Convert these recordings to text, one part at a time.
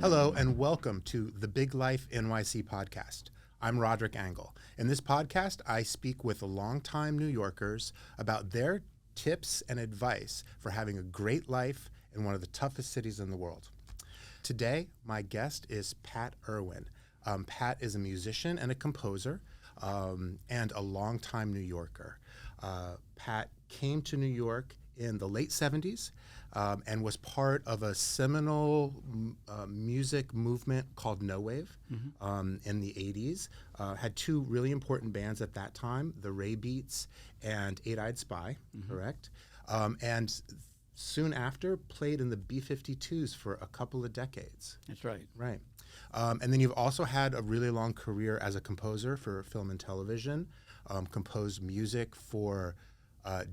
Hello and welcome to the Big Life NYC podcast. I'm Roderick Angle. In this podcast, I speak with longtime New Yorkers about their tips and advice for having a great life in one of the toughest cities in the world. Today, my guest is Pat Irwin. Pat is a musician and a composer and a longtime New Yorker. Pat came to New York in the late 70s and was part of a seminal music movement called No Wave in the 80s. Had two really important bands at that time, the Ray Beats and Eight-Eyed Spy, correct? And soon after, played in the B-52s for a couple of decades. That's right. Right. And then you've also had a really long career as a composer for film and television, composed music for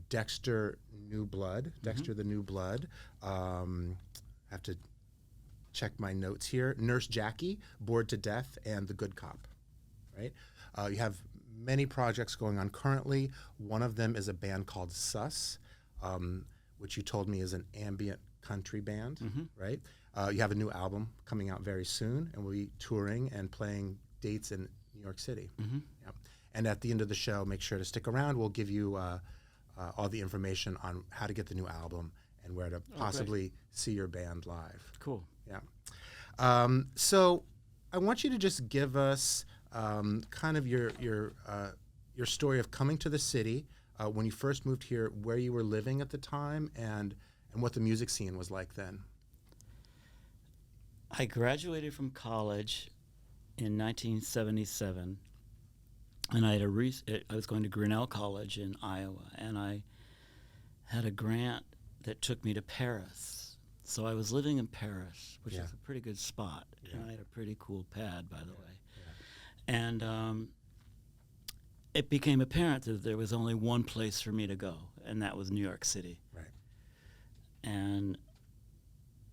Dexter New Blood, Dexter the New Blood. I have to check my notes here. Nurse Jackie, Bored to Death, and The Good Cop, right? You have many projects going on currently. One of them is a band called Sus, which you told me is an ambient country band, right? You have a new album coming out very soon, and we'll be touring and playing dates in New York City. Yeah. And at the end of the show, make sure to stick around. We'll give you all the information on how to get the new album and where to possibly see your band live. Cool. Yeah. So I want you to just give us kind of your story of coming to the city, when you first moved here, where you were living at the time, and what the music scene was like then. I graduated from college in 1977, and I was going to Grinnell College in Iowa, and I had a grant that took me to Paris. So I was living in Paris, which is a pretty good spot, and I had a pretty cool pad, by the way. And it became apparent that there was only one place for me to go, and that was New York City. Right. And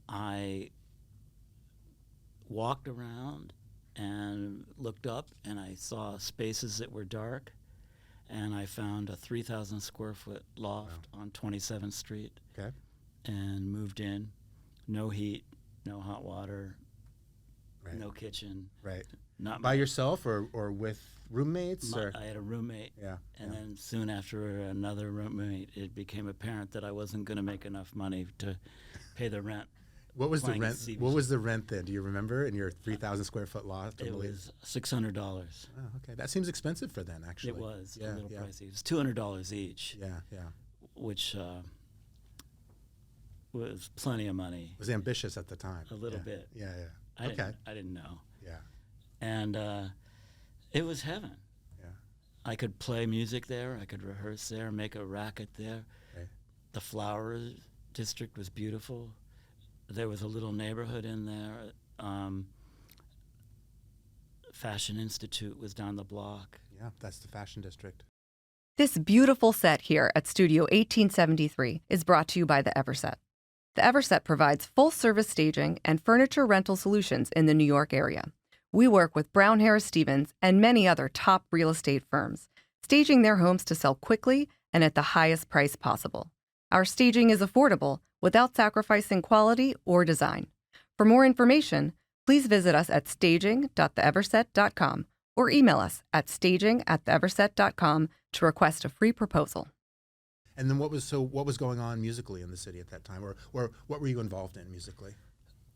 I walked around and looked up, and I saw spaces that were dark, and I found a 3,000 square foot loft on 27th Street. Okay. And moved in. No heat, no hot water, no kitchen. Right. Not by yourself or with roommates? I had a roommate. Yeah. And then soon after another roommate, it became apparent that I wasn't going to make enough money to pay the rent. What was the rent? What was the rent then? Do you remember in your 3,000 square foot loft? It was $600. Oh, okay. That seems expensive for then, actually. It was a little pricey. It was $200 each. Yeah. Which was plenty of money. It was ambitious at the time. A little bit. Yeah. I didn't know. Yeah. And it was heaven. Yeah. I could play music there. I could rehearse there, make a racket there. Right. The Flower District was beautiful. There was a little neighborhood in there. Fashion Institute was down the block. Yeah, that's the Fashion District. This beautiful set here at Studio 1873 is brought to you by the Everset. The Everset provides full-service staging and furniture rental solutions in the New York area. We work with Brown Harris Stevens and many other top real estate firms, staging their homes to sell quickly and at the highest price possible. Our staging is affordable without sacrificing quality or design. For more information, please visit us at staging.theeverset.com or email us at staging@theeverset.com to request a free proposal. And then what was going on musically in the city at that time, or what were you involved in musically?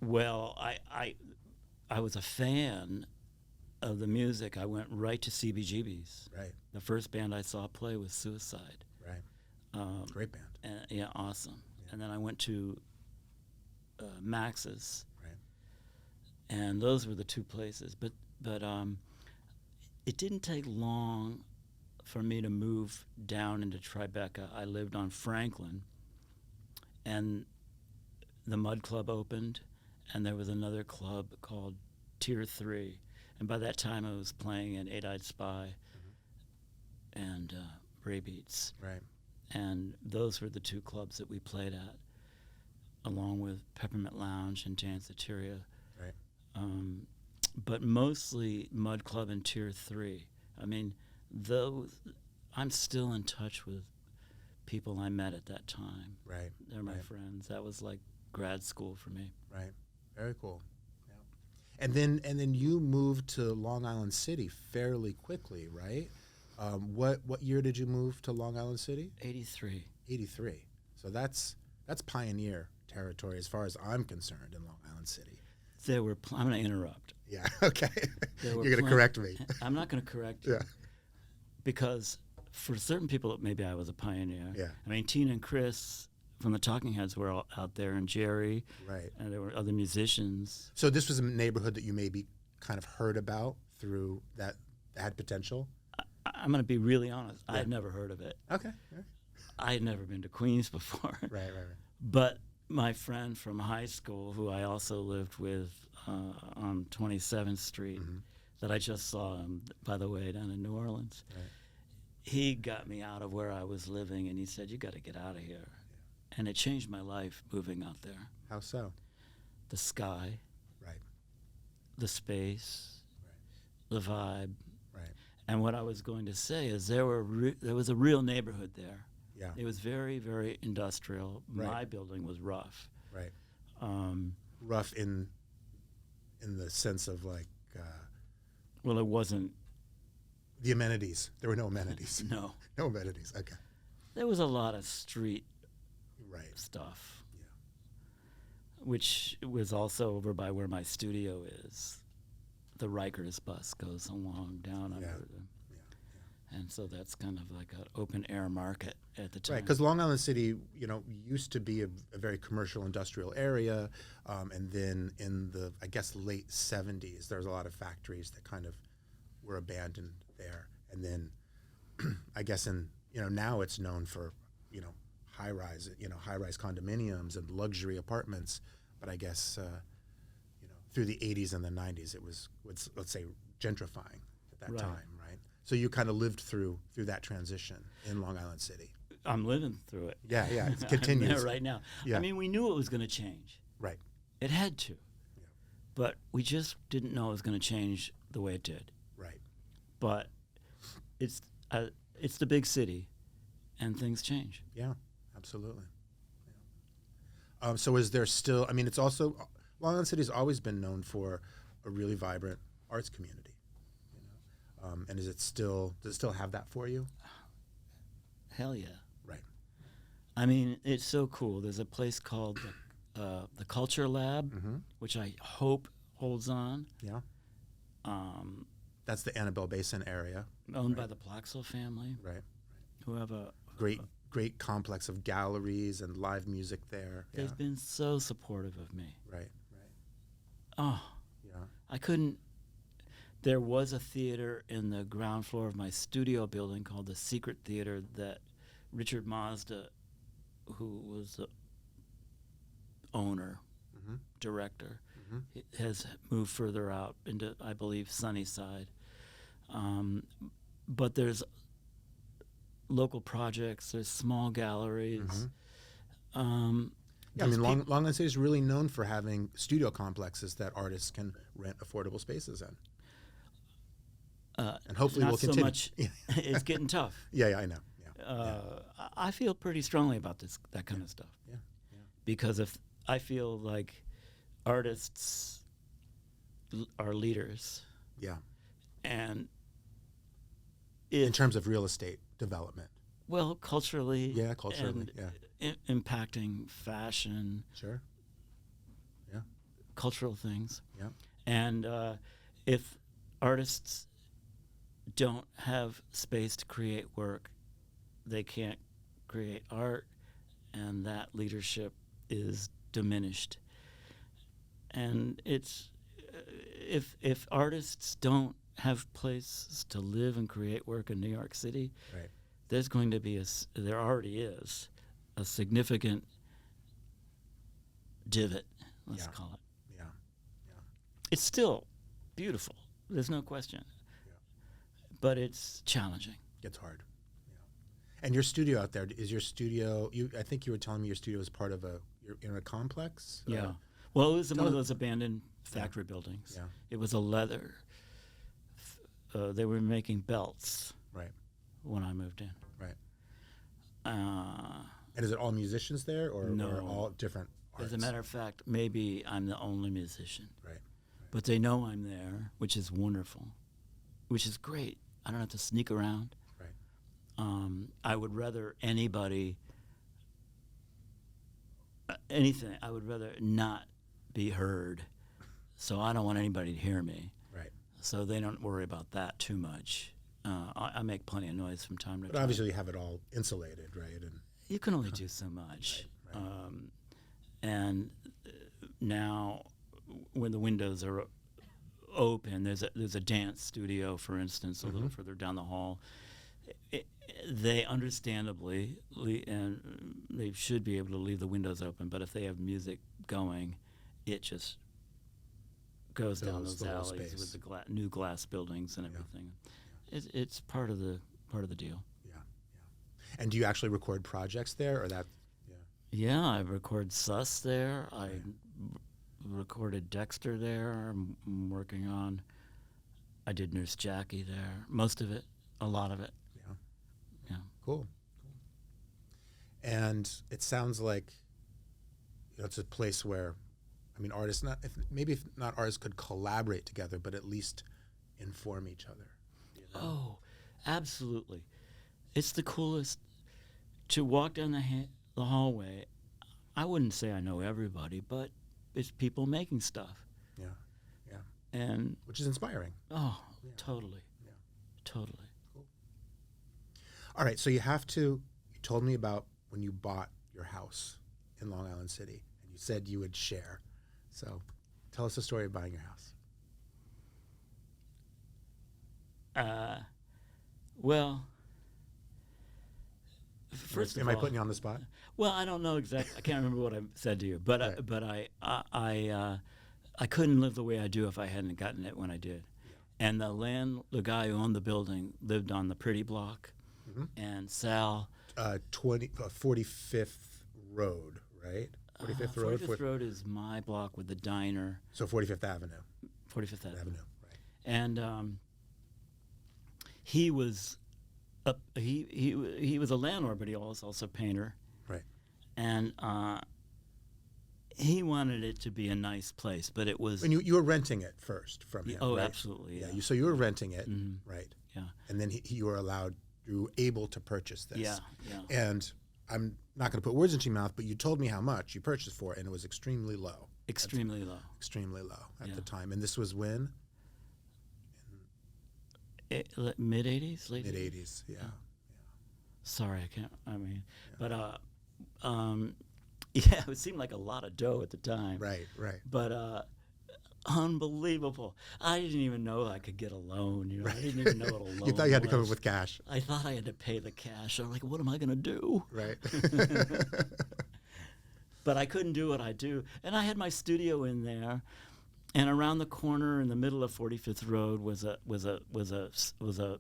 Well, I was a fan of the music. I went right to CBGB's. Right. The first band I saw play was Suicide. Right. Great band. Yeah, awesome. Yeah. And then I went to Max's. Right. And those were the two places. But it didn't take long for me to move down into Tribeca. I lived on Franklin, and the Mud Club opened, and there was another club called Tier 3. And by that time, I was playing in Eight-Eyed Spy and Ray Beats. Right. And those were the two clubs that we played at, along with Peppermint Lounge and Danceteria. Right. But mostly Mud Club and Tier 3. I mean, I'm still in touch with people I met at that time. Right. They're my friends. That was like grad school for me. Right. Very cool. And then you moved to Long Island City fairly quickly, right? What year did you move to Long Island City? 83. 83. So that's pioneer territory as far as I'm concerned in Long Island City. I'm going to interrupt. Yeah, okay. There were You're going to correct me. I'm not going to correct you. Yeah. Because for certain people, maybe I was a pioneer. Yeah. I mean, Tina and Chris from the Talking Heads were all out there, and Jerry. Right. And there were other musicians. So this was a neighborhood that you maybe kind of heard about through that had potential? I'm going to be really honest. Yeah. I had never heard of it. Okay. Yeah. I had never been to Queens before. Right. But my friend from high school, who I also lived with on 27th Street, that I just saw him, by the way, down in New Orleans, he got me out of where I was living, and he said, "You got to get out of here." Yeah. And it changed my life moving out there. How so? The sky, right? The space, right? The vibe. Right. And what I was going to say is there was a real neighborhood there. Yeah. It was very, very industrial. Right. My building was rough. Right. Rough in the sense of like. Well, it wasn't. The amenities. There were no amenities. No. No amenities. Okay. There was a lot of street stuff. Yeah. Which was also over by where my studio is. The Rikers bus goes along down under them. And so that's kind of like an open air market at the time. Right, because Long Island City, used to be a very commercial industrial area, and then in the, I guess, late 70s, there was a lot of factories that kind of were abandoned there. And then, I guess now it's known for, high-rise condominiums and luxury apartments. But I guess, through the 80s and the 90s, it was, let's say, gentrifying at that time, right? So you kind of lived through that transition in Long Island City. I'm living through it. Yeah, it continues. I'm there right now. Yeah. I mean, we knew it was going to change. Right. It had to. Yeah. But we just didn't know it was going to change the way it did. Right. But it's the big city, and things change. Yeah, absolutely. Yeah. So is there still, it's also, Long Island City's always been known for a really vibrant arts community. And does it still have that for you? Hell yeah. Right. I mean, it's so cool. There's a place called the Culture Lab, which I hope holds on. Yeah. That's the Annabelle Basin area. Owned by the Plaxel family. Right. Who have a great complex of galleries and live music there. They've been so supportive of me. Right. Oh. Yeah. I couldn't. There was a theater in the ground floor of my studio building called the Secret Theater that Richard Mazda, who was the owner, director, has moved further out into, I believe, Sunnyside. But there's local projects, there's small galleries. Long Island City is really known for having studio complexes that artists can rent affordable spaces in. And hopefully we'll continue. Not so much. It's getting tough. Yeah, I know. I feel pretty strongly about that kind of stuff. Yeah. Because if I feel like artists are leaders. Yeah. And in terms of real estate development. Well, culturally. Yeah, culturally. Impacting fashion. Sure. Yeah. Cultural things. Yeah. And if artists don't have space to create work, they can't create art, and that leadership is diminished. And it's if artists don't have places to live and create work in New York City, right, there's going to be there already is a significant divot, let's call it. Yeah. It's still beautiful. There's no question. But it's challenging. It's hard. Yeah. And your studio out there, is your studio, I think you were telling me your studio is part of you're in a complex? Yeah. Well, it was one of those abandoned factory buildings. Yeah. It was a leather. They were making belts. Right. When I moved in. Right. And is it all musicians there or all different arts? As a matter of fact, maybe I'm the only musician. Right. But they know I'm there, which is wonderful, which is great. I don't have to sneak around. Right. I would rather anybody, anything, I would rather not be heard. So I don't want anybody to hear me. Right. So they don't worry about that too much. I make plenty of noise from time to But time. obviously you have it all insulated, right? And You can only do so much. Right. And now, when the windows are open, there's a dance studio, for instance, a little further down the hall. They understandably, and they should be able to leave the windows open, but if they have music going, it just goes down Fills those the whole alleys space. with the new glass buildings and everything. It's part of the deal. yeah. And do you actually record projects there, or that? Yeah, I record Sus there. I recorded Dexter there. I'm working on. I did Nurse Jackie there. Most of it, a lot of it. Yeah. Yeah. Cool. And it sounds like it's a place where, I mean, artists maybe if not artists could collaborate together, but at least inform each other. You know? Oh, absolutely. It's the coolest to walk down the hallway. I wouldn't say I know everybody, but it's people making stuff. Yeah. And Which is inspiring. oh, Yeah. totally. Yeah. Totally. All right, so you told me about when you bought your house in Long Island City, and you said you would share. So tell us the story of buying your house. Well, first Am of I all, putting you on the spot? well, I don't know exactly. I can't remember what I said to you, but Right. I couldn't live the way I do if I hadn't gotten it when I did. And the guy who owned the building lived on the Pretty Block, and Sal. 45th Road, right? 45th Road? 45th Road is my block with the diner. So 45th Avenue. 45th Avenue. Right. And he was he was a landlord, but he was also a painter. Right. And he wanted it to be a nice place, but it was. And you were renting it first from him, Oh, right? absolutely. Yeah. So you were renting it, Mhm. right? Yeah. And then you were able to purchase this. Yeah. And I'm not going to put words into your mouth, but you told me how much you purchased for, and it was extremely low. Extremely low. Extremely low at Yeah. the time. And this was when? Mid 80s, late Mid 80s, yeah. Sorry, I can't. I mean, but yeah, it seemed like a lot of dough at the time. Right. But unbelievable. I didn't even know I could get a loan. You know, I didn't even know what a loan was. You thought you had to come up with cash. I thought I had to pay the cash. I'm like, what am I going to do? Right. But I couldn't do what I do. And I had my studio in there. And around the corner in the middle of 45th Road was a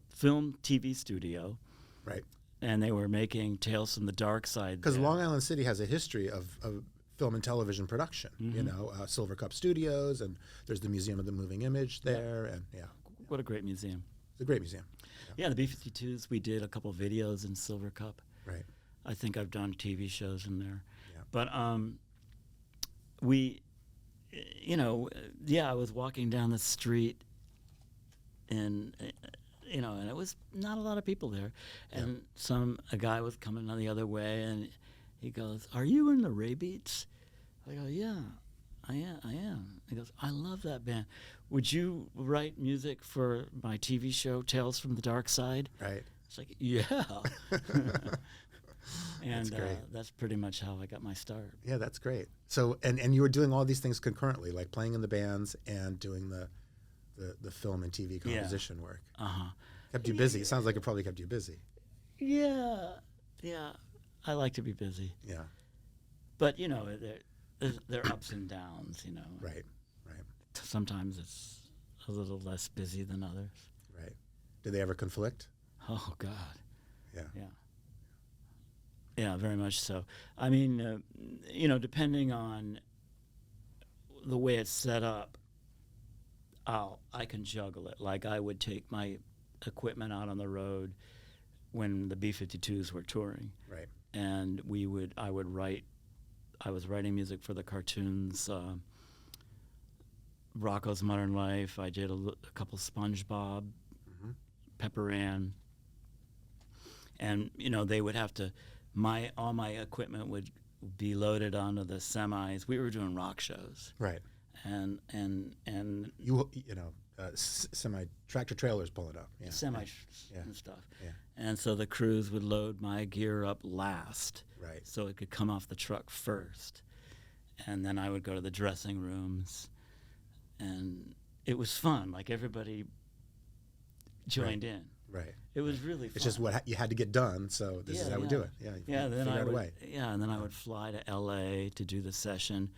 film TV studio. Right. And they were making Tales from the Dark Side. Because there. Long Island City has a history of film and television production. You know, Silver Cup Studios, and there's the Museum of the Moving Image there, and What a great museum. it's a great museum. Yeah, the B-52s, we did a couple of videos in Silver Cup. Right. I think I've done TV shows in there. Yeah. But we, you know, I was walking down the street and, you know, and it was not a lot of people there. And a guy was coming on the other way, and he goes, "Are you in the Ray Beats?" I go, "Yeah, I am." He goes, "I love that band. Would you write music for my TV show, Tales from the Dark Side?" Right. It's like, yeah. And That's great. that's pretty much how I got my start. Yeah, that's great. So, and you were doing all these things concurrently, like playing in the bands and doing the film and TV composition work. Kept you busy. It sounds like it probably kept you busy. Yeah. I like to be busy. Yeah. But, you know, there are ups and downs, you know. Right. Sometimes it's a little less busy than others. Right. Did they ever conflict? Oh, God. Yeah. Yeah, very much so. I mean, you know, depending on the way it's set up, I can juggle it. Like I would take my equipment out on the road when the B-52s were touring. Right. And I was writing music for the cartoons Rocko's Modern Life. I did a couple SpongeBob, Pepper Ann, and they would have to. All my equipment would be loaded onto the semis. We were doing rock shows, Right. and semi tractor trailers pulling up. Yeah. and stuff. Yeah. And so the crews would load my gear up last, Right. so it could come off the truck first, and then I would go to the dressing rooms, and it was fun. Like everybody joined in. Right. It was really fun. It's just what you had to get done, so this is how we do it. Yeah. Then figure out a way. and then I would fly to LA to do the session,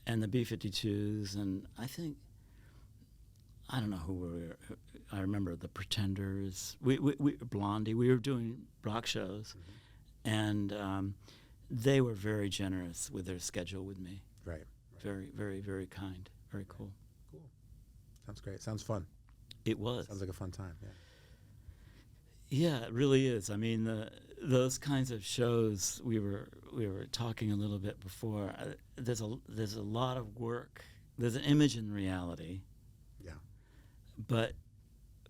and the B-52s, and I don't know who we were. I remember the Pretenders. We Blondie. We were doing rock shows, and they were very generous with their schedule with me. Right. Very, very, very kind. Very cool. Cool. Sounds great. Sounds fun. It was. Sounds like a fun time. Yeah. Yeah, it really is. I mean, those kinds of shows we were talking a little bit before. There's a lot of work. There's an image in reality. Yeah. But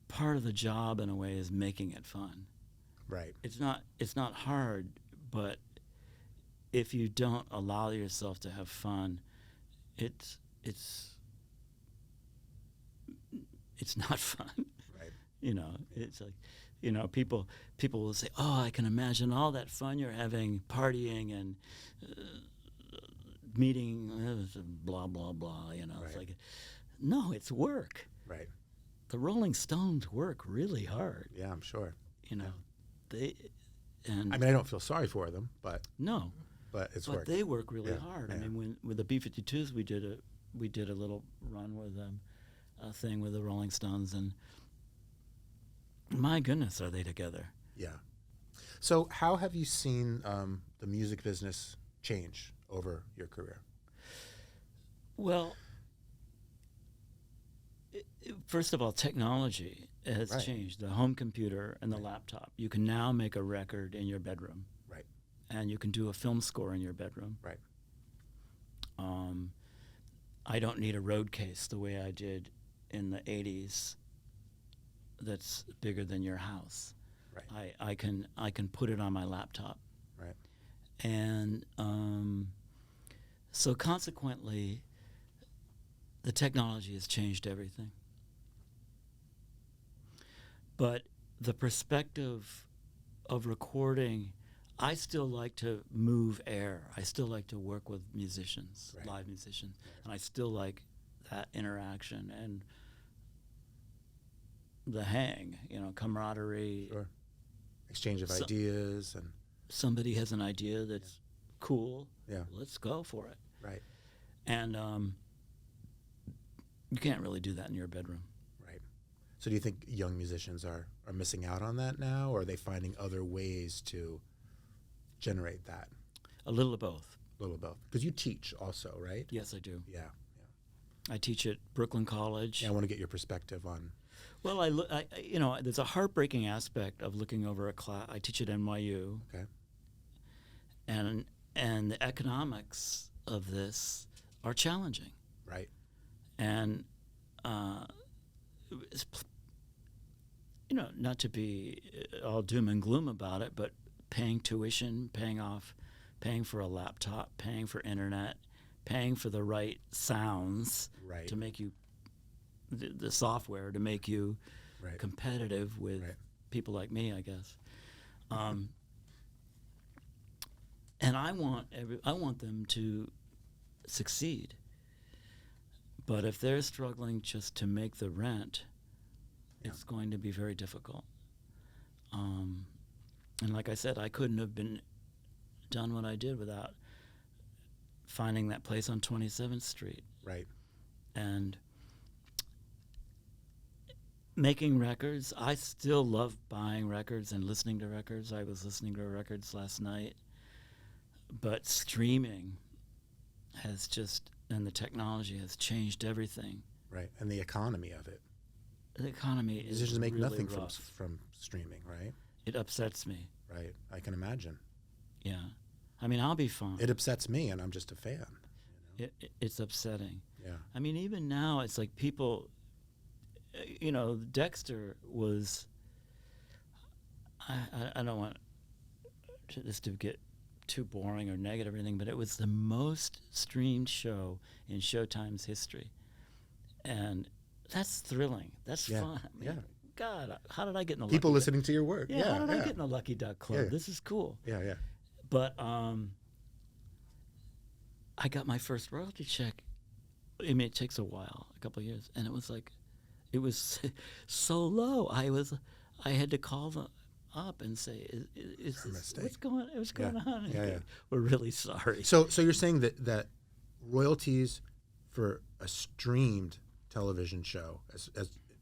part of the job, in a way, is making it fun. Right. It's not hard, but if you don't allow yourself to have fun, it's not fun. Right. It's like, people will say, "Oh, I can imagine all that fun you're having, partying and meeting, blah blah blah." Right. It's like, no, it's work. Right. The Rolling Stones work really hard. Yeah, I'm sure. They and I mean, I don't feel sorry for them, but it's but work. they work really hard. Yeah. I mean, with the B-52s, we did a little run with them, a thing with the Rolling Stones, and my goodness, are they together? Yeah. So, how have you seen the music business change over your career? Well, first of all, technology has Right. changed. The home computer and the laptop. You can now make a record in your bedroom. Right. And you can do a film score in your bedroom. Right. I don't need a road case the way I did in the 80s that's bigger than your house. Right. I can put it on my laptop. Right. And so consequently, the technology has changed everything. But the perspective of recording, I still like to move air. I still like to work with musicians, Right. live musicians, and I still like that interaction and the hang, camaraderie. Sure. Exchange of ideas and Somebody has an idea that's cool. Yeah. Let's go for it. right. And you can't really do that in your bedroom. Right. So, do you think young musicians are missing out on that now, or are they finding other ways to generate that? A little of both. A little both. Because you teach also, right? Yes, I do. Yeah. I teach at Brooklyn College. Yeah. I want to get your perspective on. Well, there's a heartbreaking aspect of looking over a class. I teach at NYU. Okay. And the economics of this are challenging. Right. And not to be all doom and gloom about it, but paying tuition, paying for a laptop, paying for internet, paying for the right sounds Right. to make you the software to make you Right. competitive with Right. people like me, I guess. And I want them to succeed. But if they're struggling just to make the rent, it's going to be very difficult. And like I said, I couldn't have done what I did without finding that place on 27th Street. Right. And making records, I still love buying records and listening to records. I was listening to records last night. But streaming and the technology has changed everything. Right. And the economy of it. The economy is Musicians make really nothing rough. from streaming, right? It upsets me. Right. I can imagine. Yeah. I mean, I'll be fine. It upsets me, and I'm just a fan. It's upsetting. Yeah. I mean, even now, it's like people, Dexter was, I don't want this to get too boring or negative or anything, but it was the most streamed show in Showtime's history. And that's thrilling. That's fun. I mean, God, how did I get in the people Lucky listening to your work? How did I get in the Lucky Duck Club? Yeah. This is cool. Yeah. But I got my first royalty check. I mean, it takes a while, a couple of years, and it was so low. I had to call them up and say, "Is this, what's going on?" Yeah. We're really sorry. So you're saying that royalties for a streamed television show as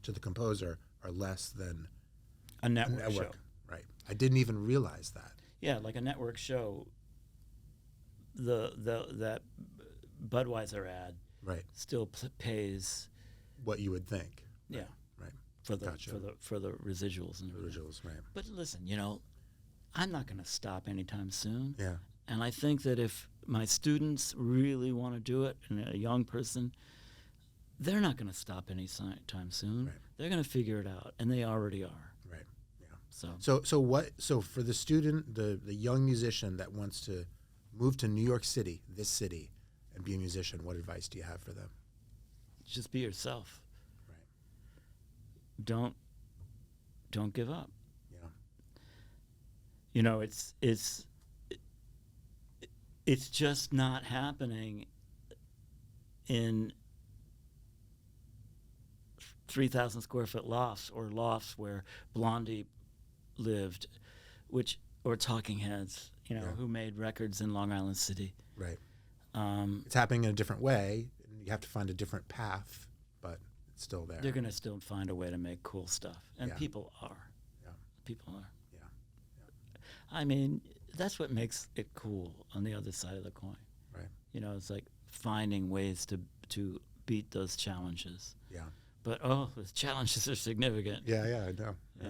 to the composer are less than a network show. Right. I didn't even realize that. Yeah, like a network show. That Budweiser ad still pays what you would think. Yeah. Right. For the residuals and everything. Residuals, right. But listen, I'm not going to stop anytime soon. Yeah. And I think that if my students really want to do it, and a young person, they're not going to stop anytime soon. Right. They're going to figure it out, and they already are. Right. Yeah. So for the student, the young musician that wants to move to New York City, this city, and be a musician, what advice do you have for them? Just be yourself. Right. Don't give up. Yeah. It's just not happening in 3,000 square foot lofts or lofts where Blondie lived, or Talking Heads, who made records in Long Island City. Right. It's happening in a different way. You have to find a different path, but it's still there. They're going to still find a way to make cool stuff, and people are. Yeah. People are. Yeah. I mean, that's what makes it cool on the other side of the coin. Right. It's like finding ways to beat those challenges. Yeah. But the challenges are significant. Yeah, I know. Yeah.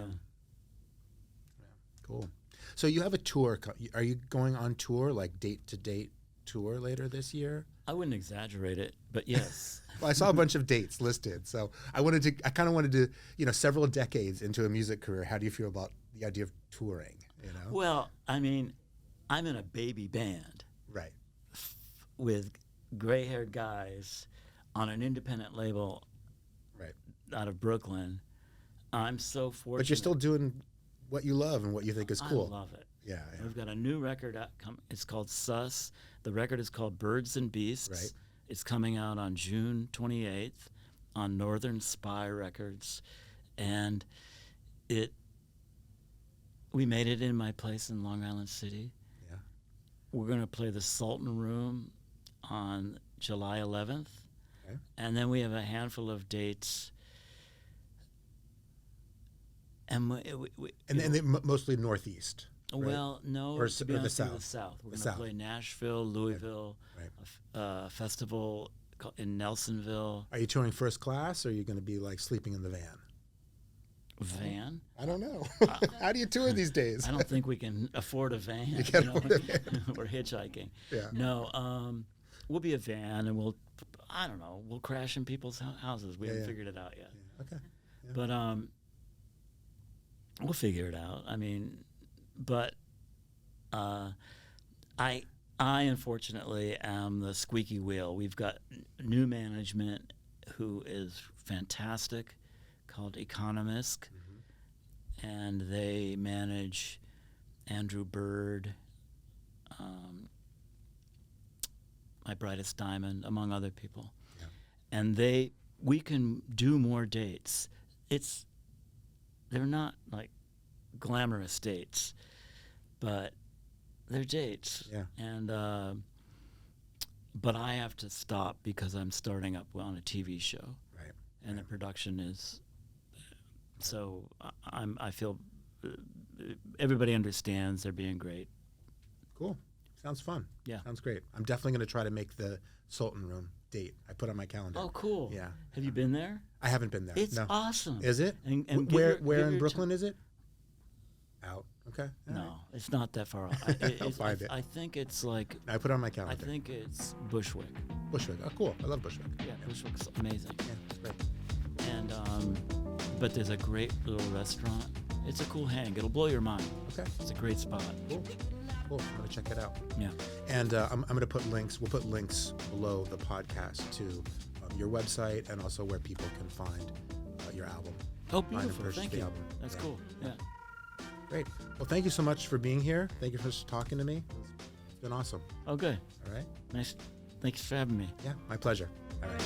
Cool. So you have a tour. Are you going on tour, like date-to-date tour later this year? I wouldn't exaggerate it, but yes. Well, I saw a bunch of dates listed, so I kind of wanted to, several decades into a music career, how do you feel about the idea of touring? Well, I mean, I'm in a baby band. Right. With gray-haired guys on an independent label. Right. Out of Brooklyn. I'm so fortunate. But you're still doing what you love and what you think is cool. I love it. Yeah. We've got a new record out. It's called Sus. The record is called Birds and Beasts. Right. It's coming out on June 28th on Northern Spy Records. And we made it in my place in Long Island City. Yeah. We're going to play the Sultan Room on July 11th. Okay. And then we have a handful of dates. And they mostly Northeast. Right? Well, no, or to be honest, the South. We're going to play Nashville, Louisville, a festival in Nelsonville. Are you touring first class, or are you going to be like sleeping in the van? Van? I don't know. How do you tour these days? I don't think we can afford a van. You can't afford a van. We're hitchhiking. Yeah. No, we'll be a van, and we'll crash in people's houses. We haven't figured it out yet. Yeah. Okay. Yeah. But we'll figure it out. I mean, but I unfortunately am the squeaky wheel. We've got new management who is fantastic, called Economist, and they manage Andrew Bird, My Brightest Diamond, among other people. Yeah. And we can do more dates. They're not like glamorous dates, but they're dates. Yeah. And but I have to stop because I'm starting up on a TV show. Right. And the production is, so I feel everybody understands they're being great. Cool. Sounds fun. Yeah. Sounds great. I'm definitely going to try to make the Sultan Room date. I put on my calendar. Oh, cool. Yeah. Have you been there? I haven't been there. It's no. awesome. Is it? And where in Brooklyn is it? Out. Okay. All No, right. it's not that far out. I'll find it. I think it's like, I put it on my calendar. I think it's Bushwick. Bushwick. Oh, cool. I love Bushwick. Yeah, Bushwick's amazing. Yeah, it's great. And but there's a great little restaurant. It's a cool hang. It'll blow your mind. Okay. It's a great spot. Cool. Cool. I'm going to check it out. Yeah. And I'm going to put links. We'll put links below the podcast to your website and also where people can find your album. Oh, Find and beautiful. purchase Thank the you. album. That's Yeah. cool. Yeah. Great. Well, thank you so much for being here. Thank you for talking to me. It's been awesome. Oh, good. All right. Nice. Thanks for having me. Yeah, my pleasure. All right.